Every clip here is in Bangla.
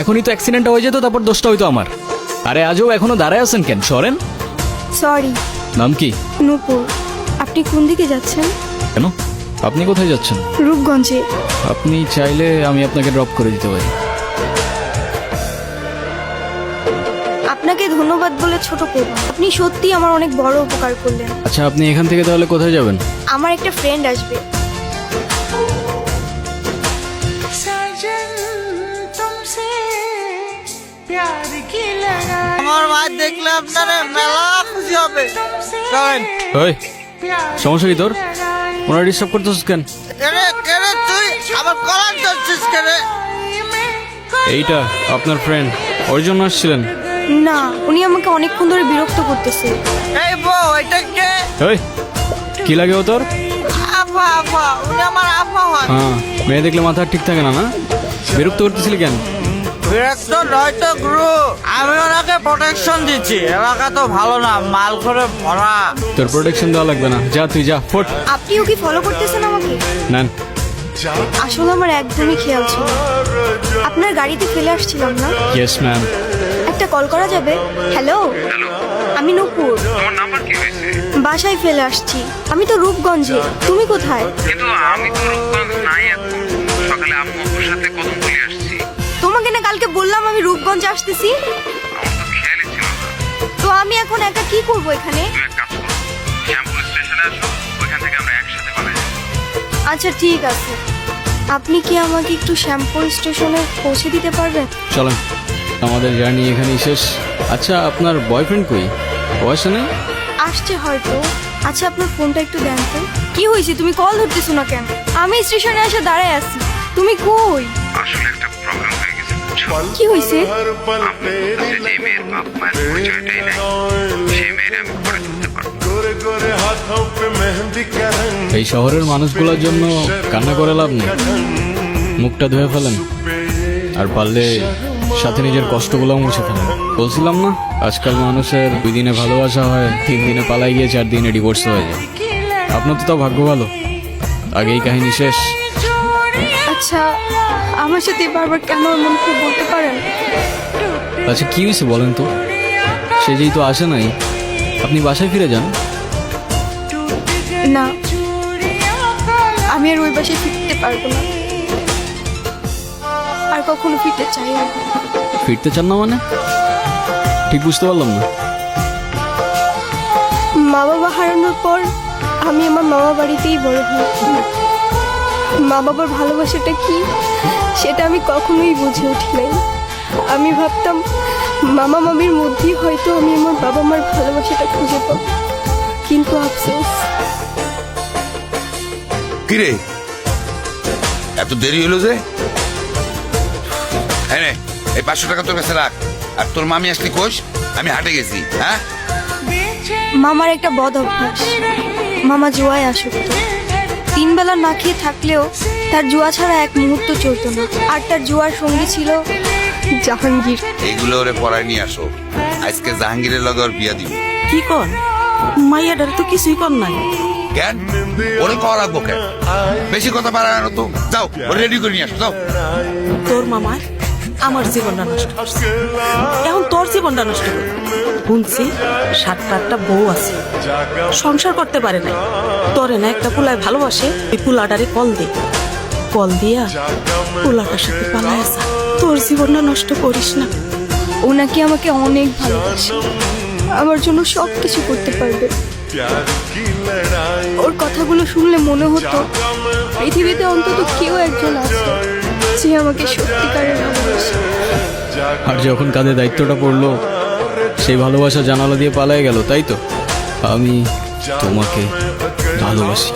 এখনই তো অ্যাক্সিডেন্টটা হয়ে যেত, তারপর দোষটা হইতো আমার। আরে আজও এখনো দাঁড়ায় আছেন কেন, সরেন। সরি। নাম কি? নূপুর। আপনি কোন দিকে যাচ্ছেন? কেন, আপনি কোথায় যাচ্ছেন? রূপগঞ্জে। আপনি চাইলে আমি আপনাকে ড্রপ করে দিতে পারি। আপনাকে ধন্যবাদ বলে ছোট করব না। আপনি সত্যি আমার অনেক বড় উপকার করলেন। আচ্ছা, আপনি এখান থেকে তাহলে কোথায় যাবেন? আমার একটা ফ্রেন্ড আসবে। আমার মা দেখলে আপনারা মেলা খুশি হবে। ওই, সমস্যা কি তোর? ওনারা ডিস্টার্ব করতেছিস কেন? কেরে তুই আবার কলার ধরছিস কেরে? এইটা আপনার ফ্রেন্ড, ওর জন্য আসছিলেন? না, উনি আমাকে অনেকক্ষণ ধরে বিরক্ত করতেছে। এই বউ, এটা কে? ওই, কি লাগে ও তোর? আফা আফা, উনি আমার আফা হন। হ্যাঁ, মেয়ে দেখলে মাথা ঠিক থাকে না, না? বিরক্ত করতেছিলি কেন? বিরক্ত নয় তো গুরু, আমি ওনাকে প্রোটেকশন দিচ্ছি। এলাকা তো ভালো না, মাল করে ভরা। তোর প্রোটেকশন দেওয়া লাগবে না, যা তুই যা, ফোট। আপনিও কি ফলো করতেছেন আমাকে? নেন। আসলে আমার একদমই খেয়াল ছিল না। আপনার গাড়িতে ফেলে আসছিলাম না? Yes ma'am. একটা কল করা যাবে? হ্যালো, আমি নূপুর। তোমার নাম্বার কি হয়েছে? বাসায় ফেলে আসছি। আমি তো রূপগঞ্জে। তুমি কোথায়? কিন্তু আমি তো রূপগঞ্জ নাই এখন। সকালে আম্মু আপুর সাথে কদমতলি আসছি। তোমাকে না কালকে বললাম আমি রূপগঞ্জে আসতেছি। আমার তো খেয়ালই ছিল না। তো আমি এখন একা কি করব এখানে? তুমি এক কাজ করো, শ্যামপুর স্টেশনে আসো, ওইখান থেকে আমরা একসাথে পালাই যাবো। আচ্ছা ঠিক আছে। আপনি কি আমাকে একটু শ্যামপুর স্টেশনে পৌঁছে দিতে পারবেন? চলেন, আমাদের জার্নি এখানেই শেষ। আচ্ছা, আপনার বয়ফ্রেন্ড কই? ও আসে নাই? আসছে হয়তো। আচ্ছা, আপনার ফোনটা একটু দেন তো। কি হয়েছে, তুমি কল ধরতেছো না কেন? আমি স্টেশনে এসে দাঁড়ায় আছি। তুমি কই? আসলে একটা প্রবলেম হয়ে গেছে, বুঝছো? কি হয়েছে? আম্মু বলতেছে যে মেয়ের বাপ মায়ের পরিচয়টাই নাই, সেই মেয়ের আমি পরে তুলতে পারবো। এই শহরের মানুষগুলোর জন্য কান্না করে লাভ নেই, মুখটা ধুয়ে ফেলেন, আর পারলে সাথে নিজের কষ্টগুলো মুছে ফেলেন। বলছিলাম না, আজকাল মানুষের 2 দিনে ভালোবাসা হয়, 3 দিনে পালাই গিয়ে 4 দিনে ডিভোর্স হয়ে যায়। আপনার তো তাও ভাগ্য ভালো, আগেই কাহিনী শেষ। আচ্ছা, আমার সাথে বারবার কেন এমন করে বলতে পারেন? আচ্ছা, কি হয়েছে বলেন তো? সে যেই তো আসে নাই, আপনি বাসায় ফিরে যান। না, আমি আর ওই বাসায় ফিরতে পারবো না, আর কখনো ফিরতে চাই না। ফিরতে চান না মানে? ঠিক বুঝতে পারলাম না। মা বাবা হারানোর পর আমি আমার মামা বাড়িতেই বড় হয়েছি। মা বাবার ভালোবাসাটা কি সেটা আমি কখনোই বুঝে উঠি নাই। আমি ভাবতাম মামা মামির মধ্যেই হয়তো আমি আমার বাবা মার ভালোবাসাটা খুঁজে পাবো, কিন্তু আফসোস। কিরে, এত দেরি হলো যে? হ্যাঁ, এই 500 টাকা তোর কাছে রাখ। আর তোর মামি আসলি কোষ? আমি হাটে গেছি। হ্যাঁ, মামার একটা বদ অভ্যাস, মামা জুয়ায় আসক্ত। 3 বেলা না খেয়ে থাকলেও তার জুয়া ছাড়া এক মুহূর্ত চলতো না। আর তার জুয়ার সঙ্গী ছিল জাহাঙ্গীর। এইগুলো ওরে পড়ায় নিয়ে আসো। আজকে জাহাঙ্গীরের লগে ওর বিয়া দিব। কি কর মাইয়াটার তো কিছুই কর নাই। কেন ওরে কর রাখবো কেন? বেশি কথা পারায় না তো। যাও, ওরে রেডি করে নিয়ে আসো, যাও। তোর মামার আমার জীবনটা নষ্ট করছে, এখন তোর জীবনটা নষ্ট করবে। শুনছি 7-8টা বউ আছে, সংসার করতে পারে না। তোরে না একটা পুলায় ভালোবাসে, এই পুলাটারে কল দে, কল দিয়া পুলাটার সাথে পালায় আসা। তোর জীবনটা নষ্ট করিস না। ও নাকি আমাকে অনেক ভালোবাসে, আমার জন্য সব কিছু করতে পারবে। ওর কথাগুলো শুনলে মনে হতো পৃথিবীতে অন্তত কেউ একজন আছে যে আমাকে সত্যিকারের ভালোবাসে। আর যখন কাঁধে দায়িত্বটা পড়লো, সেই ভালোবাসা জানালা দিয়ে পালায় গেল, তাই তো? আমি তোমাকে ভালোবাসি।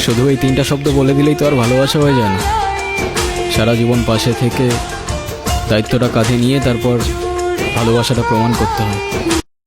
শুধু এই 3টা শব্দ বলে দিলেই তো আর ভালোবাসা হয়ে যায় না। সারা জীবন পাশে থেকে দায়িত্বটা কাঁধে নিয়ে তারপর ভালোবাসাটা প্রমাণ করতে হয়।